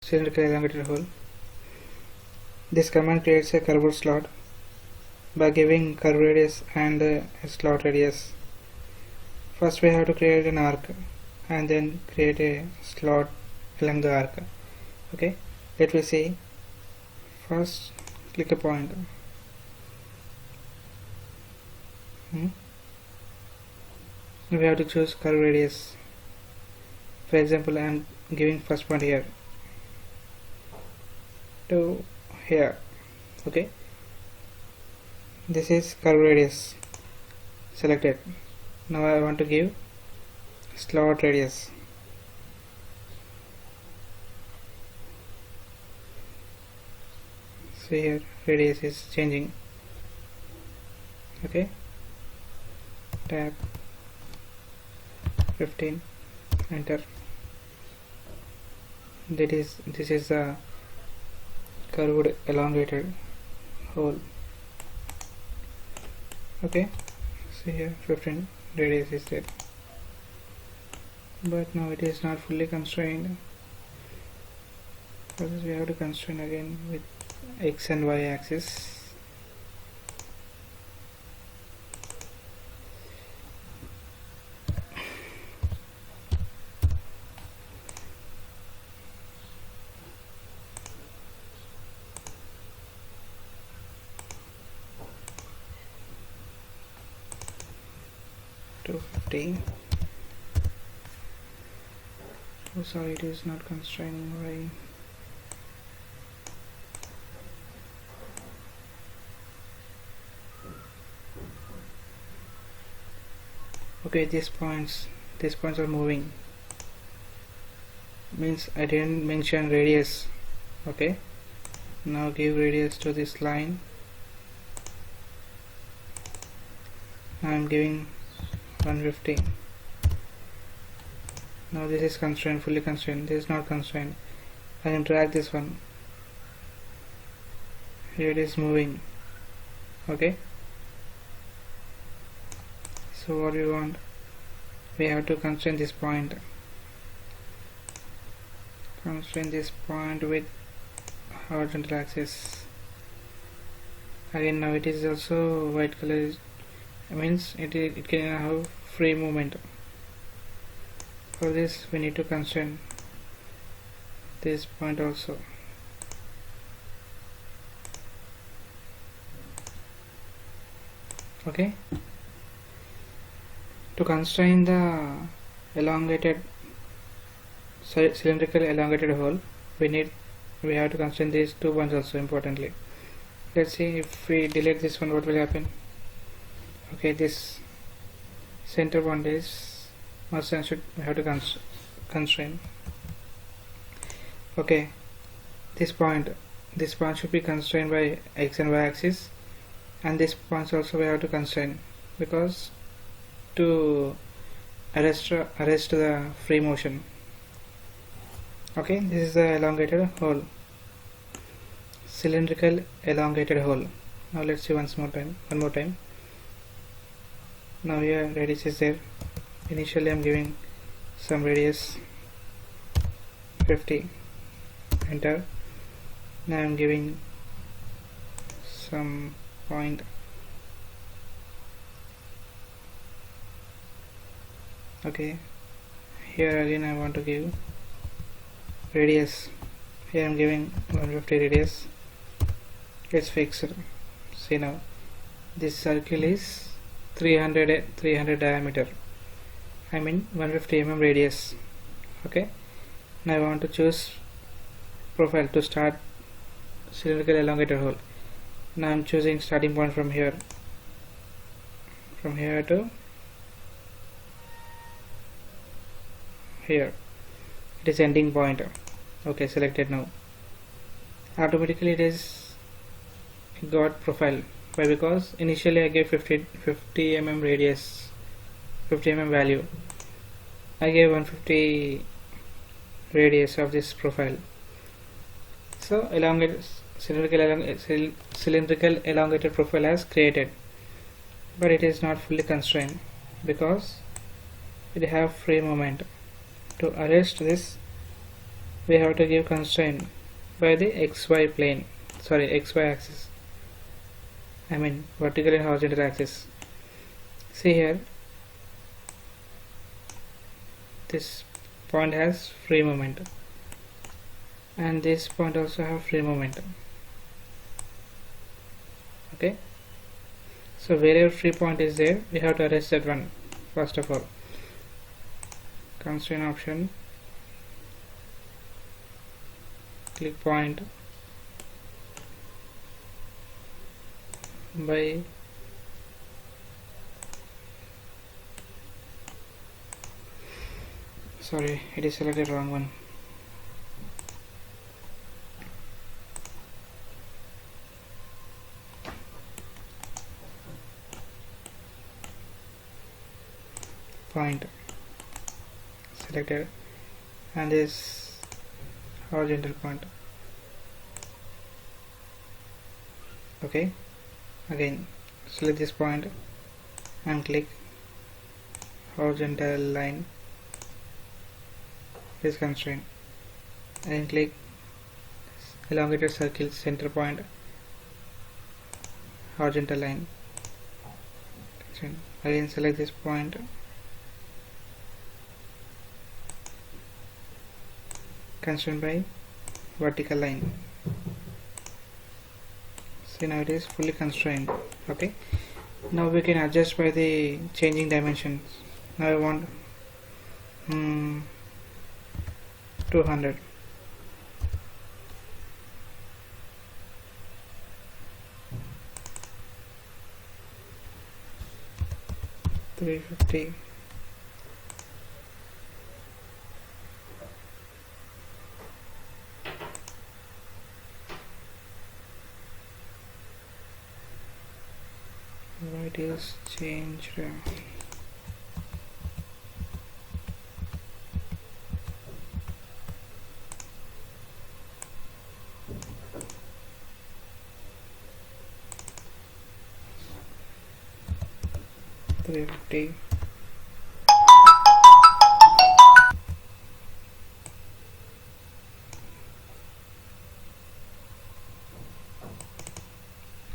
cylindrical elongated hole. This command creates a curved slot by giving curve radius and a slot radius. First we have to create an arc and then create a slot along the arc. Okay, let me see. First click a point. We have to choose curve radius. For example, I am giving first point here to here. Okay, this is curve radius selected. Now I want to give slot radius. See here, radius is changing. Okay, tab 15, enter. This is the curved elongated hole. Okay, see here 15 radius is there, but now it is not fully constrained because we have to constrain again with x and y axis. Oh, sorry, it is not constraining. Why? Okay, these points are moving. Means I didn't mention radius. Okay, now give radius to this line. I am giving 150. Now this is constrained, fully constrained. This is not constrained. I can drag this one. Here it is moving. Okay, so what we want, we have to constrain this point. Constrain this point with horizontal axis. Again, now it is also white color. Means it can have free movement. For this we need to constrain this point also. Okay, to constrain the elongated cylindrical elongated hole, we have to constrain these two points also importantly. Let's see, if we delete this one, what will happen? Okay, this center point is must and should we have to constrain. Okay, this point should be constrained by x and y axis, and this point also we have to constrain, because to arrest the free motion. Okay, this is the elongated hole, cylindrical elongated hole. Now let's see one more time. Now here radius is there. Initially I am giving some radius 50, enter. Now I am giving some point. Okay, here again I want to give radius. Here I am giving 150 radius. It's fixed. See now, this circle is 300 diameter. I mean 150 mm radius. Okay, now I want to choose profile to start cylindrical elongated hole. Now I am choosing starting point from here to here. It is ending point. Okay, selected. Now automatically it got profile. Why? Because initially I gave 50 mm radius, 50 mm value. I gave 150 radius of this profile. So cylindrical elongated profile has created, but it is not fully constrained because it have free movement. To arrest this we have to give constraint by the xy plane, sorry, xy axis, I mean vertical and horizontal axis. See here, this point has free moment and this point also have free moment. Okay, so wherever free point is there, we have to arrest that one. First of all, constraint option, click point by sorry, it is selected wrong one. Point selected, and this horizontal point. Okay, again select this point and click horizontal line, this constraint, and click elongated circle center point, horizontal line, constraint. Again select this point, constraint by vertical line. See, now it is fully constrained. Okay, now we can adjust by the changing dimensions. Now I want 200. 350. Right is changed. 350.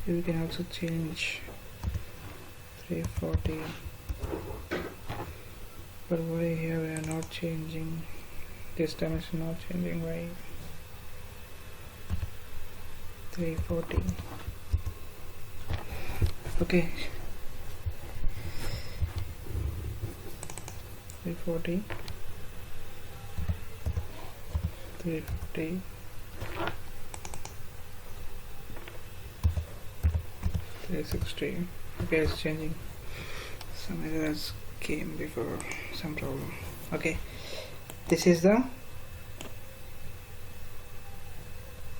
You can also change 340, but why here we are not changing this dimension, not changing? Why? 340. Okay, 340, 350, 360. Okay, it's changing. Some errors came before, some problem. Okay, this is the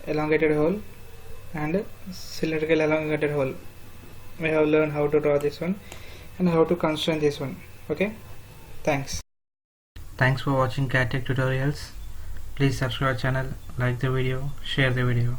elongated hole and cylindrical elongated hole. We have learned how to draw this one and how to constrain this one. Okay, thanks for watching CAD Tech tutorials. Please subscribe our channel, like the video, share the video.